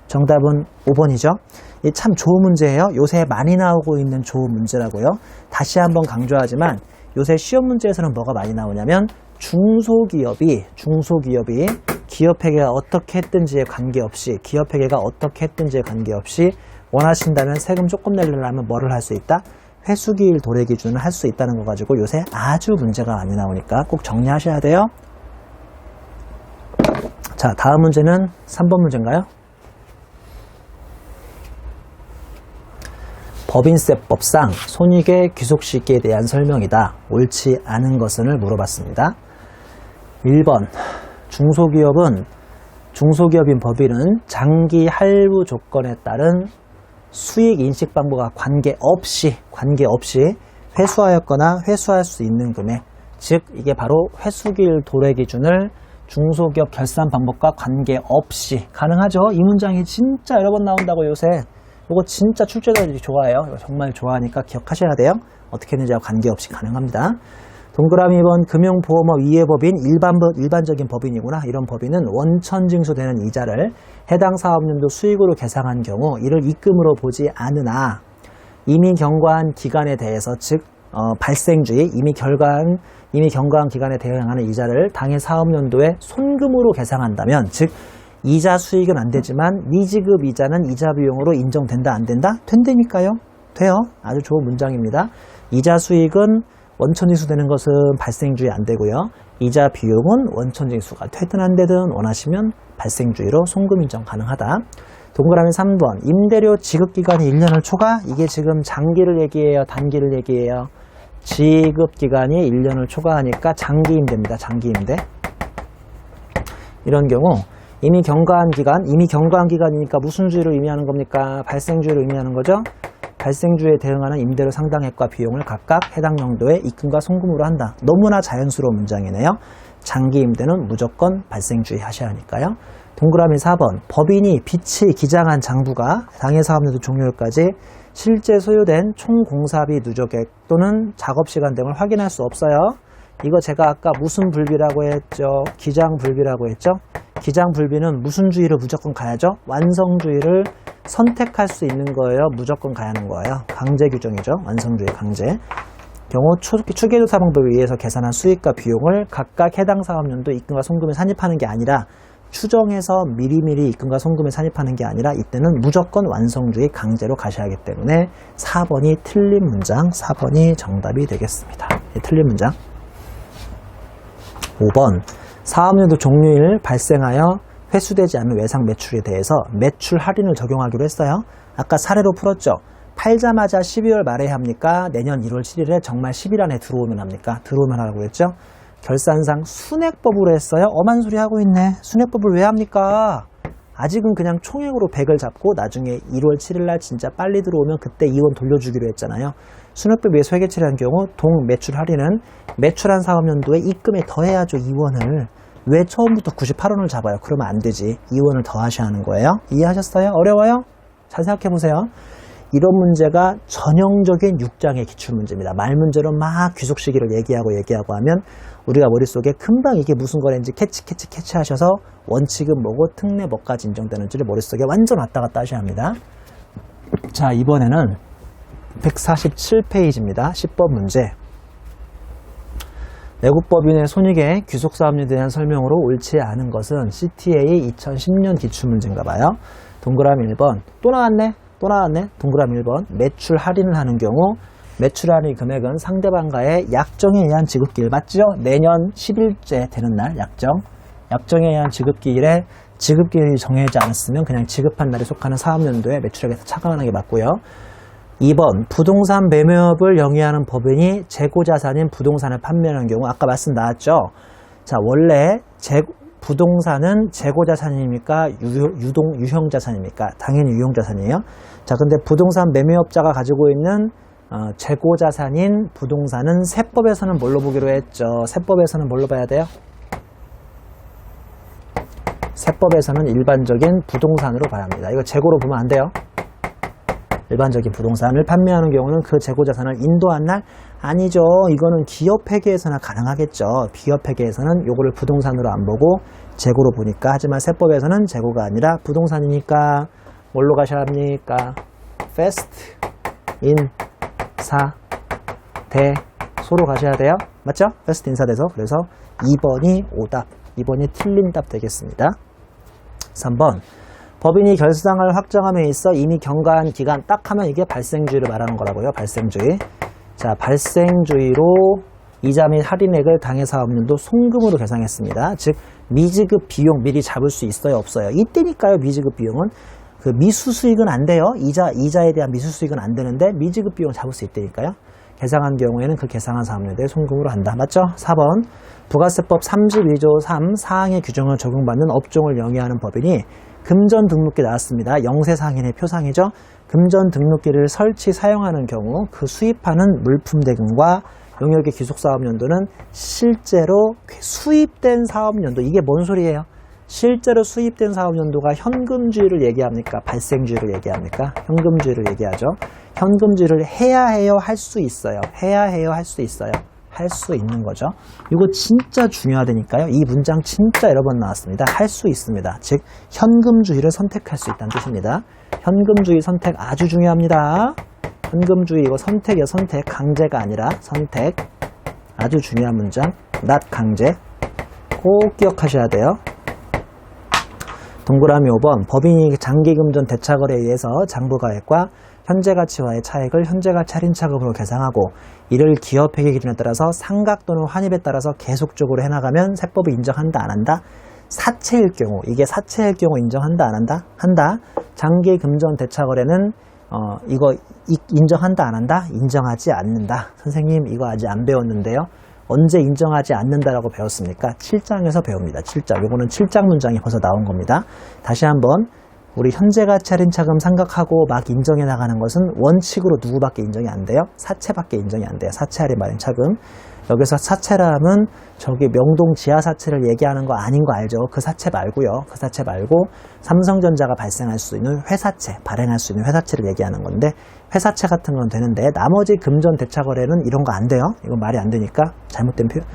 정답은 5번이죠. 이 참 좋은 문제예요. 요새 많이 나오고 있는 좋은 문제라고요. 다시 한번 강조하지만 요새 시험 문제에서는 뭐가 많이 나오냐면 중소기업이 기업회계가 어떻게 했든지에 관계없이 원하신다면 세금 조금 내려면 뭐를 할 수 있다? 회수기일 도래 기준을 할 수 있다는 거 가지고 요새 아주 문제가 많이 나오니까 꼭 정리하셔야 돼요. 자, 다음 문제는 3번 문제인가요? 법인세법상 손익의 귀속시기에 대한 설명이다. 옳지 않은 것을 물어봤습니다. 1번, 중소기업인 법인은 장기 할부 조건에 따른 수익 인식 방법과 관계없이 회수하였거나 회수할 수 있는 금액, 즉 이게 바로 회수기일 도래 기준을 중소기업 결산 방법과 관계없이 가능하죠. 이 문장이 진짜 여러 번 나온다고 요새. 이거 진짜 출제자들이 좋아해요. 이거 정말 좋아하니까 기억하셔야 돼요. 어떻게 했는지와 관계없이 가능합니다. 동그라미 2번, 금융보험업 이해법인 일반적인 법인이구나. 이런 법인은 원천징수되는 이자를 해당 사업연도 수익으로 계상한 경우 이를 입금으로 보지 않으나 이미 경과한 기간에 대해서, 즉 발생주의, 이미 경과한 기간에 대응하는 이자를 당해 사업연도에 손금으로 계상한다면, 즉 이자 수익은 안 되지만 미지급 이자는 이자 비용으로 인정된다, 안 된다? 된다니까요. 돼요. 아주 좋은 문장입니다. 이자 수익은 원천징수되는 것은 발생주의 안 되고요. 이자 비용은 원천징수가 되든 안 되든 원하시면 발생주의로 송금 인정 가능하다. 동그라미 3번, 임대료 지급기간이 1년을 초과? 이게 지금 장기를 얘기해요, 단기를 얘기해요? 지급기간이 1년을 초과하니까 장기임대입니다. 장기임대. 이런 경우 이미 경과한 기간이니까 무슨 주의를 의미하는 겁니까? 발생주의를 의미하는 거죠. 발생주의에 대응하는 임대료 상당액과 비용을 각각 해당 연도에 입금과 송금으로 한다. 너무나 자연스러운 문장이네요. 장기임대는 무조건 발생주의 하셔야 하니까요. 동그라미 4번, 법인이 빚이 기장한 장부가 당해 사업연도 종료일까지 실제 소요된 총 공사비 누적액 또는 작업시간 등을 확인할 수 없어요. 이거 제가 아까 무슨 불비라고 했죠? 기장불비라고 했죠? 기장불비는 무슨 주의를 무조건 가야죠? 완성주의를 선택할 수 있는 거예요? 무조건 가야 하는 거예요? 강제 규정이죠? 완성주의 강제. 경우 추계조사 방법에 의해서 계산한 수익과 비용을 각각 해당 사업연도 입금과 송금에 산입하는 게 아니라 추정해서 미리미리 입금과 송금에 산입하는 게 아니라 이때는 무조건 완성주의 강제로 가셔야 하기 때문에 4번이 틀린 문장, 4번이 정답이 되겠습니다. 틀린 문장. 5번, 사업연도 종료일 발생하여 회수되지 않는 외상 매출에 대해서 매출 할인을 적용하기로 했어요. 아까 사례로 풀었죠. 팔자마자 12월 말에 합니까? 내년 1월 7일에 정말 10일 안에 들어오면 합니까? 들어오면 하라고 했죠. 결산상 순액법으로 했어요. 엄한 소리 하고 있네. 순액법을 왜 합니까? 아직은 그냥 총액으로 100을 잡고 나중에 1월 7일날 진짜 빨리 들어오면 그때 이원 돌려주기로 했잖아요. 순액법 위에서 회계 처리한 경우 동 매출 할인은 매출한 사업연도에 입금에 더해야죠. 2원을. 왜 처음부터 98원을 잡아요? 그러면 안 되지. 2원을 더하셔야 하는 거예요. 이해하셨어요? 어려워요? 잘 생각해 보세요. 이런 문제가 전형적인 6장의 기출문제입니다. 말문제로 막 귀속 시기를 얘기하고 하면 우리가 머릿속에 금방 이게 무슨 거래인지 캐치하셔서 원칙은 뭐고 특례 뭐까지 인정되는지를 머릿속에 완전 왔다 갔다 하셔야 합니다. 자, 이번에는 147페이지입니다. 10번 문제. 외국법인의 손익의 귀속사업률에 대한 설명으로 옳지 않은 것은 CTA 2010년 기출문제인가 봐요. 동그라미 1번. 또 나왔네. 동그라미 1번. 매출 할인을 하는 경우 매출 할인 금액은 상대방과의 약정에 의한 지급기일 맞죠? 내년 10일째 되는 날 약정에 의한 지급기일에 지급기일이 정해지지 않았으면 그냥 지급한 날에 속하는 사업연도에 매출액에서 차감하는 게 맞고요. 2번 부동산 매매업을 영위하는 법인이 재고자산인 부동산을 판매하는 경우 아까 말씀 나왔죠? 자, 원래 부동산은 재고자산입니까? 유형자산입니까? 당연히 유형자산이에요. 자, 근데 부동산 매매업자가 가지고 있는 재고자산인 부동산은 세법에서는 뭘로 보기로 했죠? 세법에서는 뭘로 봐야 돼요? 세법에서는 일반적인 부동산으로 봐야 합니다. 이거 재고로 보면 안 돼요. 일반적인 부동산을 판매하는 경우는 그 재고자산을 인도한 날 아니죠. 이거는 기업회계에서나 가능하겠죠. 기업회계에서는 요거를 부동산으로 안 보고 재고로 보니까. 하지만 세법에서는 재고가 아니라 부동산이니까 뭘로 가셔야 합니까? fast, in, 사, 대, 소로 가셔야 돼요. 맞죠? fast, in, 사, 대서. 그래서 2번이 오답, 2번이 틀린 답 되겠습니다. 3번. 법인이 결산을 확정함에 있어 이미 경과한 기간 딱 하면 이게 발생주의를 말하는 거라고요. 발생주의. 자, 발생주의로 이자 및 할인액을 당해사업연도 송금으로 계상했습니다. 즉 미지급 비용 미리 잡을 수 있어요, 없어요? 이때니까요. 미지급 비용은 그 미수수익은 안 돼요. 이자에 대한 미수수익은 안 되는데 미지급 비용 잡을 수 있다니까요. 계상한 경우에는 그 계상한 사업연도에 송금으로 한다. 맞죠? 4번. 부가세법 32조 3 사항의 규정을 적용받는 업종을 영위하는 법인이 금전 등록기 나왔습니다. 영세상인의 표상이죠. 금전 등록기를 설치 사용하는 경우 그 수입하는 물품 대금과 용역의 귀속사업연도는 실제로 수입된 사업연도. 이게 뭔 소리예요? 실제로 수입된 사업연도가 현금주의를 얘기합니까? 발생주의를 얘기합니까? 현금주의를 얘기하죠. 현금주의를 해야 해요? 할 수 있어요? 해야 해요? 할 수 있어요? 할 수 있는 거죠. 이거 진짜 중요하다니까요. 이 문장 진짜 여러 번 나왔습니다. 할 수 있습니다. 즉 현금주의를 선택할 수 있다는 뜻입니다. 현금주의 선택 아주 중요합니다. 현금주의 이거 선택이요. 선택. 강제가 아니라 선택. 아주 중요한 문장. not 강제. 꼭 기억하셔야 돼요. 동그라미 5번. 법인이 장기금전 대차거래에 의해서 장부가액과 현재가치와의 차액을 현재가치 할인차급으로 계상하고 이를 기업회계 기준에 따라서 상각 또는 환입에 따라서 계속적으로 해나가면 세법이 인정한다 안 한다? 사채일 경우 이게 사채일 경우 인정한다 안 한다? 한다. 장기금전 대차거래는 이거 인정한다 안 한다? 인정하지 않는다. 선생님 이거 아직 안 배웠는데요. 언제 인정하지 않는다라고 배웠습니까? 7장에서 배웁니다. 7장. 요거는 7장 문장이 벌써 나온 겁니다. 다시 한번 우리 현재가치 할인차금 상각하고 막 인정해 나가는 것은 원칙으로 누구밖에 인정이 안 돼요? 사채밖에 인정이 안 돼요. 사채 할인 할인차금. 여기서 사채라면 저기 명동 지하사채를 얘기하는 거 아닌 거 알죠? 그 사채 말고요. 그 사채 말고 삼성전자가 발생할 수 있는 회사채, 발행할 수 있는 회사채를 얘기하는 건데 회사채 같은 건 되는데 나머지 금전 대차거래는 이런 거 안 돼요. 이건 말이 안 되니까 잘못된 표현.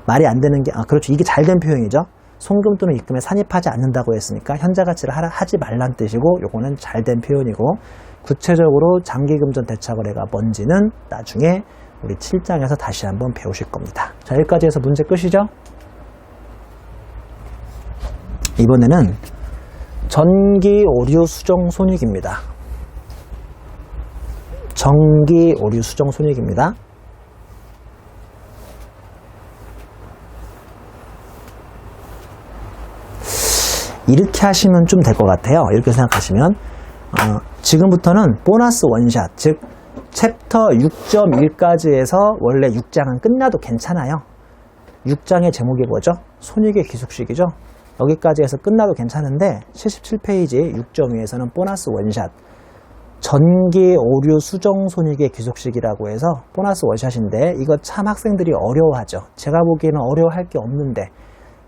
말이 안 되는 게 그렇죠. 이게 잘된 표현이죠. 송금 또는 입금에 산입하지 않는다고 했으니까 현재가치를 하지 말란 뜻이고 요거는 잘된 표현이고 구체적으로 장기금전 대차거래가 뭔지는 나중에 우리 7장에서 다시 한번 배우실 겁니다. 자, 여기까지 해서 문제 끝이죠? 이번에는 전기 오류 수정 손익입니다. 전기 오류 수정 손익입니다. 이렇게 하시면 좀 될 것 같아요. 이렇게 생각하시면 지금부터는 보너스 원샷, 즉 챕터 6.1까지 해서 원래 6장은 끝나도 괜찮아요. 6장의 제목이 뭐죠? 손익의 귀속식이죠. 여기까지 해서 끝나도 괜찮은데 77페이지 6.2에서는 보너스 원샷, 전기 오류 수정 손익의 귀속식이라고 해서 보너스 원샷인데 이거 참 학생들이 어려워하죠. 제가 보기에는 어려워할 게 없는데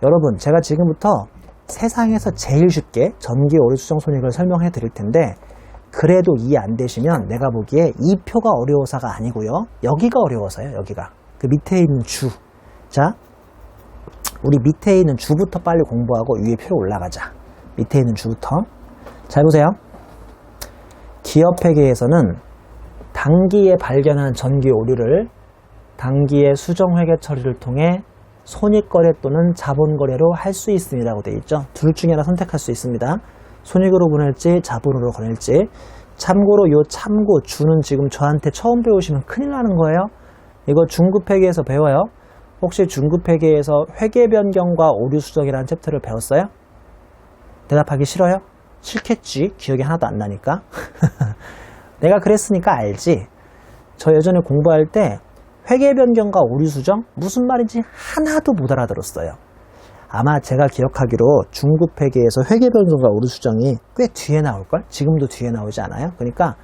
여러분 제가 지금부터 세상에서 제일 쉽게 전기 오류 수정 손익을 설명해 드릴 텐데 그래도 이해 안 되시면 내가 보기에 이 표가 어려워서가 아니고요. 여기가 어려워서요. 여기가. 그 밑에 있는 주. 자, 우리 밑에 있는 주부터 빨리 공부하고 위에 표로 올라가자. 밑에 있는 주부터. 잘 보세요. 기업회계에서는 당기에 발견한 전기 오류를 당기의 수정회계 처리를 통해 손익거래 또는 자본거래로 할 수 있습니다라고 되어 있죠. 둘 중에 하나 선택할 수 있습니다. 손익으로 보낼지 자본으로 보낼지. 참고로 요 참고 주는 지금 저한테 처음 배우시면 큰일 나는 거예요. 이거 중급회계에서 배워요. 혹시 중급회계에서 회계변경과 오류수정이라는 챕터를 배웠어요? 대답하기 싫어요? 싫겠지. 기억이 하나도 안 나니까. 내가 그랬으니까 알지. 저 예전에 공부할 때 회계변경과 오류수정 무슨 말인지 하나도 못 알아들었어요. 아마 제가 기억하기로 중급회계에서 회계변경과 오류수정이 꽤 뒤에 나올걸? 지금도 뒤에 나오지 않아요? 그러니까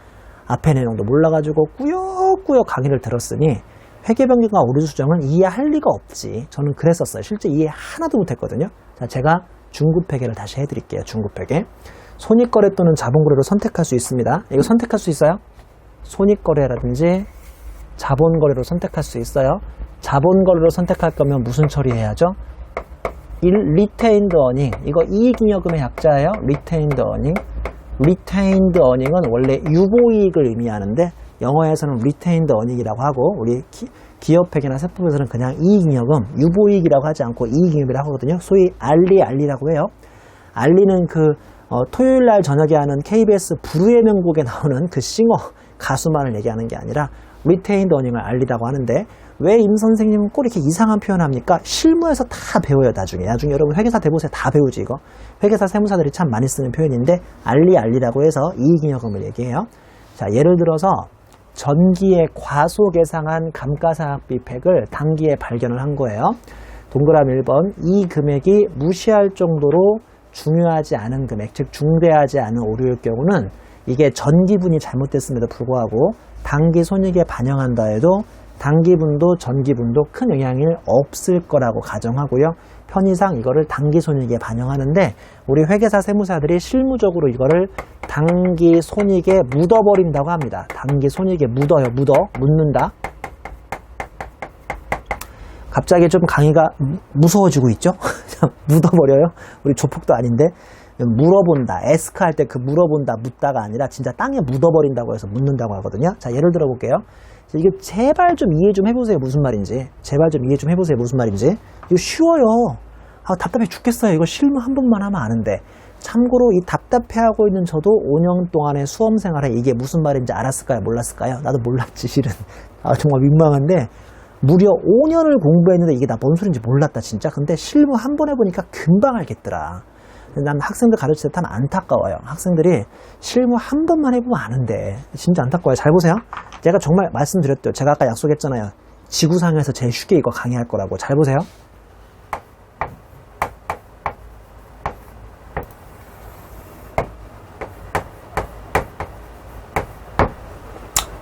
앞에 내용도 몰라가지고 꾸역꾸역 강의를 들었으니 회계변경과 오류수정은 이해할 리가 없지. 저는 그랬었어요. 실제 이해 하나도 못했거든요. 자, 제가 중급회계를 다시 해드릴게요. 중급회계. 손익거래 또는 자본거래로 선택할 수 있습니다. 이거 선택할 수 있어요? 손익거래라든지 자본거래로 선택할 수 있어요. 자본거래로 선택할 거면 무슨 처리해야죠? retained earning. 이거 이익잉여금의 약자예요. retained earning. retained earning은 원래 유보이익을 의미하는데 영어에서는 retained earning이라고 하고 우리 기업회계나 세법에서는 그냥 이익잉여금, 유보이익이라고 하지 않고 이익잉여금이라고 하거든요. 소위 알리라고 해요. 알리는 토요일날 저녁에 하는 KBS 불후의 명곡에 나오는 그 싱어 가수만을 얘기하는 게 아니라 retained earning을 알리라고 하는데 왜 임 선생님은 꼭 이렇게 이상한 표현합니까? 실무에서 다 배워요. 나중에 여러분 회계사 대보세 다 배우지 이거. 회계사 세무사들이 참 많이 쓰는 표현인데 알리라고 해서 이익잉여금을 얘기해요. 자, 예를 들어서 전기에 과소계상한 감가상각비팩을 당기에 발견을 한 거예요. 동그라미 1번. 이 금액이 무시할 정도로 중요하지 않은 금액, 즉 중대하지 않은 오류일 경우는 이게 전기분이 잘못됐음에도 불구하고 당기 손익에 반영한다 해도 당기분도 전기분도 큰 영향이 없을 거라고 가정하고요. 편의상 이거를 당기 손익에 반영하는데 우리 회계사 세무사들이 실무적으로 이거를 당기 손익에 묻어버린다고 합니다. 당기 손익에 묻는다. 갑자기 좀 강의가 무서워지고 있죠? 묻어버려요? 우리 조폭도 아닌데. 물어본다. 에스크 할 때 그 물어본다, 묻다가 아니라 진짜 땅에 묻어버린다고 해서 묻는다고 하거든요. 자, 예를 들어 볼게요. 이게 제발 좀 이해 좀 해보세요. 무슨 말인지. 제발 좀 이해 좀 해보세요. 무슨 말인지. 이거 쉬워요. 답답해 죽겠어요. 이거 실무 한 번만 하면 아는데. 참고로 이 답답해하고 있는 저도 5년 동안의 수험생활에 이게 무슨 말인지 알았을까요? 몰랐을까요? 나도 몰랐지 실은. 정말 민망한데 무려 5년을 공부했는데 이게 나 뭔 소리인지 몰랐다 진짜. 근데 실무 한 번 해보니까 금방 알겠더라. 난 학생들 가르칠 때 참 안타까워요. 학생들이 실무 한 번만 해보면 아는데 진짜 안타까워요. 잘 보세요. 제가 정말 말씀드렸죠. 제가 아까 약속했잖아요. 지구상에서 제일 쉽게 이거 강의할 거라고. 잘 보세요.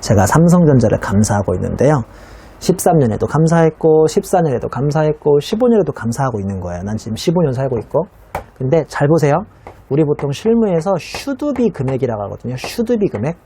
제가 삼성전자를 감사하고 있는데요. 13년에도 감사했고 14년에도 감사했고 15년에도 감사하고 있는 거예요. 난 지금 15년 살고 있고. 근데 잘 보세요. 우리 보통 실무에서 슈드비 금액이라고 하거든요. 슈드비 금액.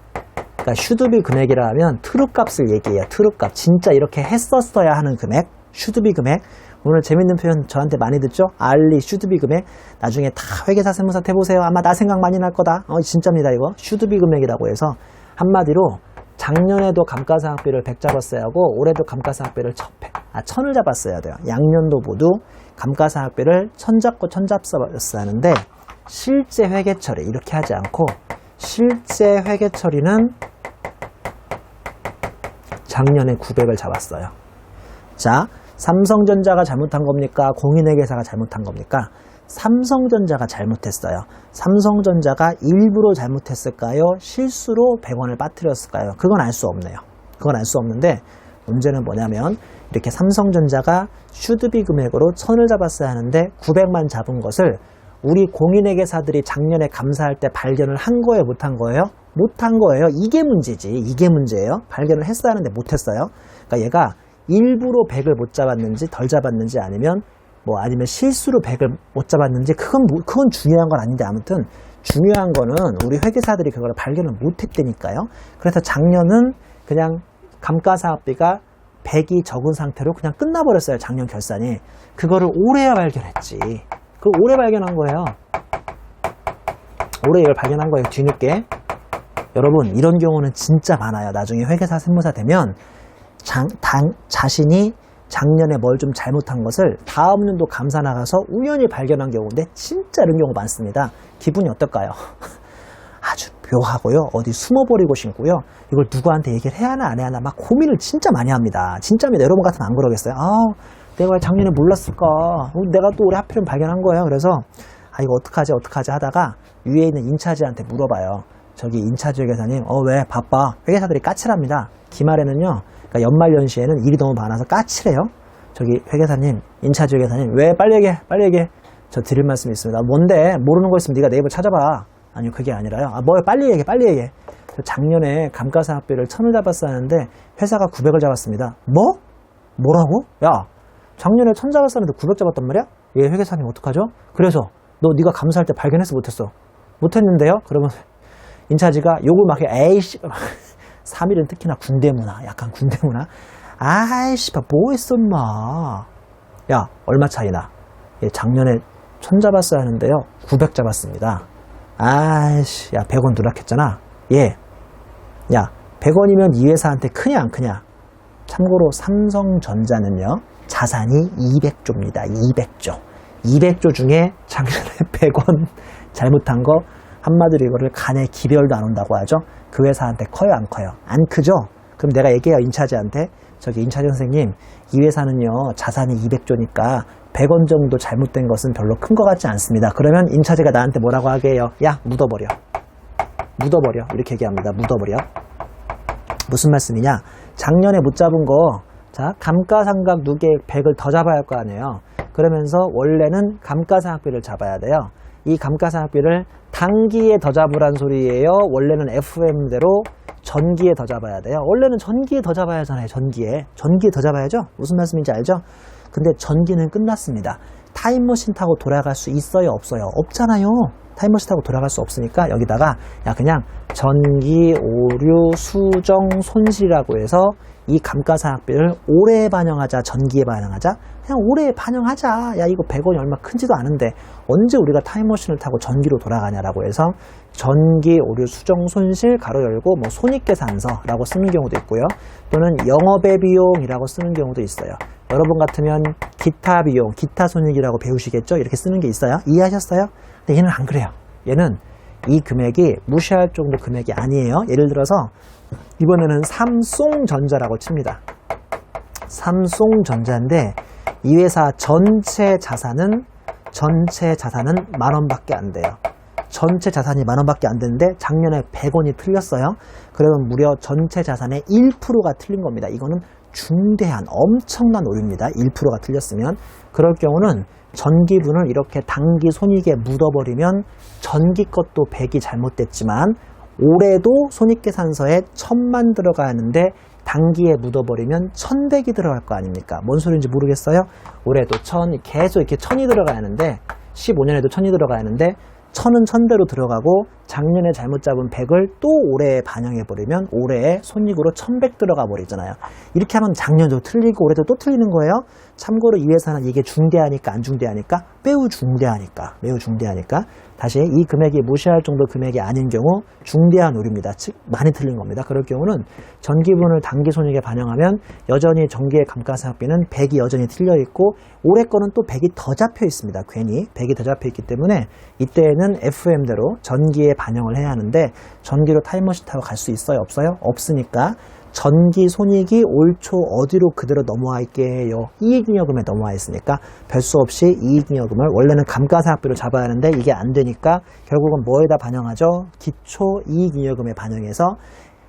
그러니까 슈드비 금액이라 하면 트루값을 얘기해요. 트루값. 진짜 이렇게 했었어야 하는 금액. 슈드비 금액. 오늘 재밌는 표현 저한테 많이 듣죠? 알리 슈드비 금액. 나중에 다 회계사 세무사 해보세요. 아마 나 생각 많이 날 거다. 진짜입니다 이거. 슈드비 금액이라고 해서 한마디로 작년에도 감가상각비를 100 잡았어야 하고 올해도 감가상각비를 1000을 잡았어야 돼요. 양년도 모두 감가상각비를 1000 잡고 1000 잡았어야 하는데 실제 회계처리 이렇게 하지 않고 실제 회계처리는 작년에 900을 잡았어요. 자, 삼성전자가 잘못한 겁니까? 공인회계사가 잘못한 겁니까? 삼성전자가 잘못했어요. 삼성전자가 일부러 잘못했을까요? 실수로 100원을 빠뜨렸을까요? 그건 알 수 없네요. 그건 알 수 없는데 문제는 뭐냐면 이렇게 삼성전자가 슈드비 금액으로 1000을 잡았어야 하는데 900만 잡은 것을 우리 공인회계사들이 작년에 감사할 때 발견을 한 거예요? 못한 거예요? 못한 거예요. 이게 문제지. 이게 문제예요. 발견을 했어야 하는데 못했어요. 그러니까 얘가 일부러 100을 못 잡았는지 덜 잡았는지 아니면 실수로 100을 못 잡았는지 그건 중요한 건 아닌데 아무튼 중요한 거는 우리 회계사들이 그걸 발견을 못했다니까요. 그래서 작년은 그냥 감가상각비가 100이 적은 상태로 그냥 끝나버렸어요. 작년 결산이. 그거를 올해야 발견했지. 그 올해 발견한 거예요. 올해 이걸 발견한 거예요. 뒤늦게. 여러분 이런 경우는 진짜 많아요. 나중에 회계사 세무사 되면 자신이 작년에 뭘 좀 잘못한 것을 다음 년도 감사 나가서 우연히 발견한 경우인데 진짜 이런 경우 많습니다. 기분이 어떨까요? 아주 묘하고요. 어디 숨어버리고 싶고요. 이걸 누구한테 얘기를 해야 하나 안 해야 하나 막 고민을 진짜 많이 합니다. 진짜면 여러분 같으면 안 그러겠어요? 내가 왜 작년에 몰랐을까? 내가 또 올해 하필이면 발견한 거예요. 그래서 이거 어떡하지 하다가 위에 있는 인차지한테 물어봐요. 저기 인차지 회계사님 왜 바빠? 회계사들이 까칠합니다. 기말에는요. 그러니까 연말연시에는 일이 너무 많아서 까칠해요. 저기 회계사님, 인차지 회계사님 왜 빨리 얘기해. 저 드릴 말씀이 있습니다. 뭔데? 모르는 거 있으면 네가 네이버 찾아봐. 아니요 그게 아니라요. 뭘 빨리 얘기해. 작년에 감가상각비를 1000을 잡았어야 하는데 회사가 900을 잡았습니다. 뭐라고? 야 작년에 1000 잡았었는데 900 잡았단 말이야? 예 회계사님 어떡하죠? 그래서 네가 감사할 때 발견했어 못했는데요? 그러면 인차지가 욕을 막 해. 에이씨 3일은 특히나 약간 군대 문화. 아이씨 뭐 했어 임마. 야 얼마 차이나? 예, 작년에 1000 잡았어야 하는데요 900 잡았습니다. 아이씨 야 100원 누락했잖아. 예. 야 100원이면 이 회사한테 크냐 안 크냐? 참고로 삼성전자는요 자산이 200조입니다. 200조 중에 작년에 100원 잘못한 거 한마디로 이거를 간에 기별도 안 온다고 하죠. 그 회사한테 커요 안 커요? 안 크죠? 그럼 내가 얘기해요 인차지한테. 저기 인차지 선생님 이 회사는요 자산이 200조니까 100원 정도 잘못된 것은 별로 큰 것 같지 않습니다. 그러면 인차지가 나한테 뭐라고 하게 해요? 야 묻어버려 이렇게 얘기합니다. 묻어버려. 무슨 말씀이냐? 작년에 못 잡은 거 자 감가상각 누계 100을 더 잡아야 할 거 아니에요. 그러면서 원래는 감가상각비를 잡아야 돼요. 이 감가상각비를 단기에 더 잡으란 소리예요. 원래는 FM대로 전기에 더 잡아야 돼요. 원래는 전기에 더 잡아야 하잖아요. 전기에 더 잡아야죠. 무슨 말씀인지 알죠? 근데 전기는 끝났습니다. 타임머신 타고 돌아갈 수 있어요 없어요? 없잖아요. 타임머신 타고 돌아갈 수 없으니까 여기다가 그냥 전기 오류 수정 손실이라고 해서 이 감가상각비를 올해에 반영하자 전기에 반영하자. 그냥 올해에 반영하자. 야 이거 100원이 얼마 큰지도 않은데 언제 우리가 타임머신을 타고 전기로 돌아가냐라고 해서 전기 오류 수정 손실 가로 열고 손익계산서라고 쓰는 경우도 있고요. 또는 영업의 비용이라고 쓰는 경우도 있어요. 여러분 같으면 기타 비용, 기타 손익이라고 배우시겠죠? 이렇게 쓰는 게 있어요. 이해하셨어요? 근데 얘는 안 그래요. 얘는 이 금액이 무시할 정도 금액이 아니에요. 예를 들어서 이번에는 삼송전자라고 칩니다. 삼송전자인데 이 회사 전체 자산은 10,000원밖에 안 돼요. 전체 자산이 10,000원밖에 안 되는데 작년에 100원이 틀렸어요. 그러면 무려 전체 자산의 1%가 틀린 겁니다. 이거는 중대한 엄청난 오류입니다. 1%가 틀렸으면. 그럴 경우는 전기분을 이렇게 단기 손익에 묻어버리면 전기 것도 100이 잘못됐지만 올해도 손익계산서에 1000만 들어가야 하는데 단기에 묻어버리면 1100이 들어갈 거 아닙니까? 뭔 소리인지 모르겠어요? 올해도 1000, 계속 이렇게 1000이 들어가야 하는데 15년에도 1000이 들어가야 하는데 1000은 1000대로 들어가고 작년에 잘못 잡은 100을 또 올해에 반영해버리면 올해에 손익으로 1100 들어가 버리잖아요. 이렇게 하면 작년도 틀리고 올해도 또 틀리는 거예요. 참고로 이 회사는 이게 중대하니까 안 중대하니까? 매우 중대하니까 다시 이 금액이 무시할 정도 금액이 아닌 경우 중대한 오류입니다. 즉 많이 틀린 겁니다. 그럴 경우는 전기분을 단기 손익에 반영하면 여전히 전기의 감가상각비는 100이 여전히 틀려 있고 올해 거는 또 100이 더 잡혀 있습니다. 괜히 100이 더 잡혀 있기 때문에 이때에는 FM대로 전기에 반영을 해야 하는데 전기로 타임머신 타고 갈 수 있어요? 없어요? 없으니까 전기 손익이 올 초 어디로 그대로 넘어와 있게 해요? 이익잉여금에 넘어와 있으니까 별 수 없이 이익잉여금을 원래는 감가상각비로 잡아야 하는데 이게 안 되니까 결국은 뭐에다 반영하죠? 기초 이익잉여금에 반영해서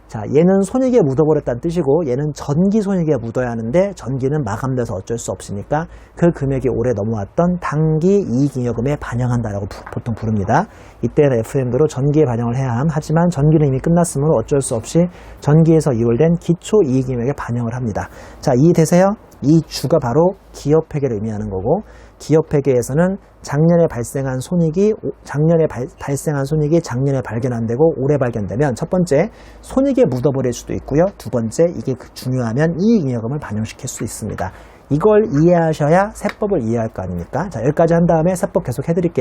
자, 얘는 손익에 묻어버렸다는 뜻이고 얘는 전기 손익에 묻어야 하는데 전기는 마감돼서 어쩔 수 없으니까 그 금액이 올해 넘어왔던 단기 이익잉여금에 반영한다라고 보통 부릅니다. 이때는 FM대로 전기에 반영을 해야 함. 하지만 전기는 이미 끝났으므로 어쩔 수 없이 전기에서 이월된 기초 이익잉여금에 반영을 합니다. 자, 이해되세요? 이 주가 바로 기업회계를 의미하는 거고 기업회계에서는 작년에 발생한 손익이 작년에 발견 안 되고 올해 발견되면 첫 번째 손익에 묻어버릴 수도 있고요. 두 번째 이게 중요하면 이익잉여금을 반영시킬 수 있습니다. 이걸 이해하셔야 세법을 이해할 거 아닙니까? 자, 여기까지 한 다음에 세법 계속 해드릴게요.